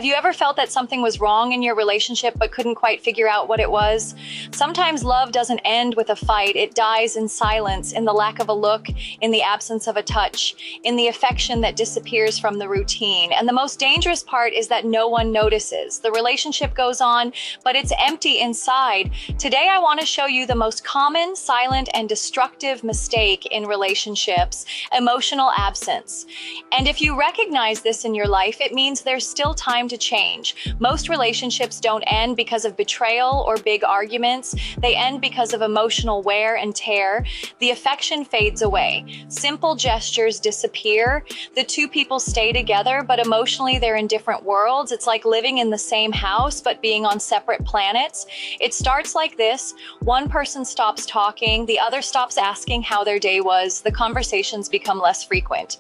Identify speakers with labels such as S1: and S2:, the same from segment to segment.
S1: Have you ever felt that something was wrong in your relationship but couldn't quite figure out what it was? Sometimes love doesn't end with a fight. It dies in silence, in the lack of a look, in the absence of a touch, in the affection that disappears from the routine. And the most dangerous part is that no one notices. The relationship goes on, but it's empty inside. Today, I want to show you the most common, silent, and destructive mistake in relationships: emotional absence. And if you recognize this in your life, it means there's still time to change. Most relationships don't end because of betrayal or big arguments. They end because of emotional wear and tear. The affection fades away. Simple gestures disappear. The two people stay together, but emotionally they're in different worlds. It's like living in the same house, but being on separate planets. It starts like this. One person stops talking, the other stops asking how their day was. The conversations become less frequent.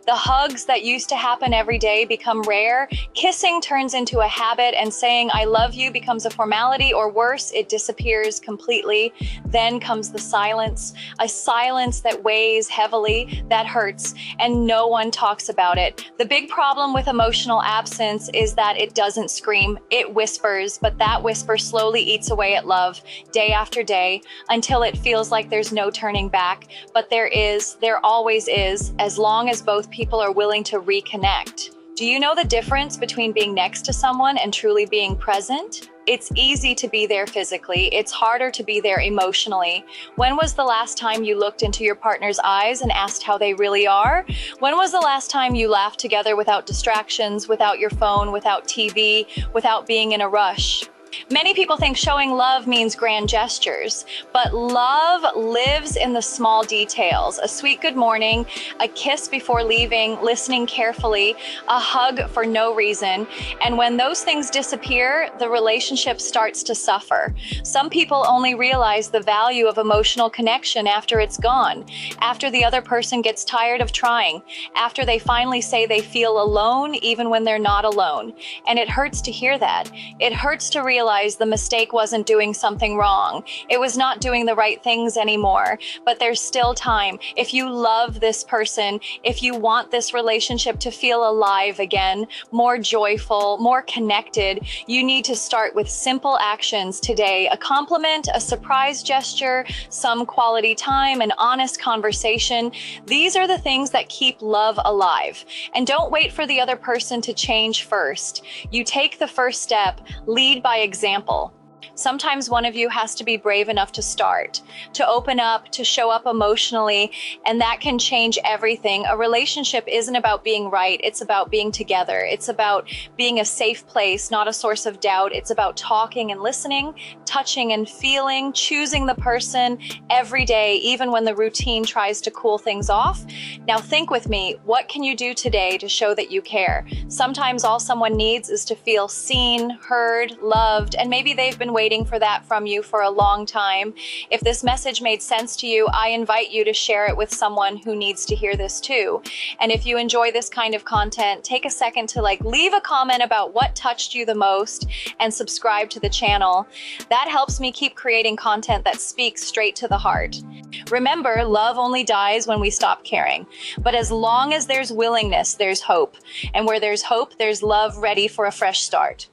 S1: The hugs that used to happen every day become rare. Kissing turns into a habit, and saying "I love you" becomes a formality, or worse, it disappears completely. Then comes the silence, a silence that weighs heavily, that hurts, and no one talks about it. The big problem with emotional absence is that it doesn't scream, it whispers, but that whisper slowly eats away at love, day after day, until it feels like there's no turning back. But there always is, as long as both people are willing to reconnect. Do you know the difference between being next to someone and truly being present? It's easy to be there physically. It's harder to be there emotionally. When was the last time you looked into your partner's eyes and asked how they really are? When was the last time you laughed together without distractions, without your phone, without TV, without being in a rush? Many people think showing love means grand gestures, but love lives in the small details. A sweet good morning, a kiss before leaving, listening carefully, a hug for no reason. And when those things disappear, the relationship starts to suffer. Some people only realize the value of emotional connection after it's gone, after the other person gets tired of trying, after they finally say they feel alone even when they're not alone. And it hurts to hear that. It hurts to realize the mistake wasn't doing something wrong. It was not doing the right things anymore. But there's still time. If you love this person, if you want this relationship to feel alive again, more joyful, more connected, you need to start with simple actions today. A compliment, a surprise gesture, some quality time, an honest conversation. These are the things that keep love alive. And don't wait for the other person to change first. You take the first step, lead by example. Sometimes one of you has to be brave enough to start, to open up, to show up emotionally, and that can change everything. A relationship isn't about being right, it's about being together. It's about being a safe place, not a source of doubt. It's about talking and listening, touching and feeling, choosing the person every day, even when the routine tries to cool things off. Now think with me, what can you do today to show that you care? Sometimes all someone needs is to feel seen, heard, loved, and maybe they've been waiting for that from you for a long time. If this message made sense to you, I invite you to share it with someone who needs to hear this too. And if you enjoy this kind of content, take a second to leave a comment about what touched you the most and subscribe to the channel. That helps me keep creating content that speaks straight to the heart. Remember, love only dies when we stop caring. But as long as there's willingness, there's hope. And where there's hope, there's love ready for a fresh start.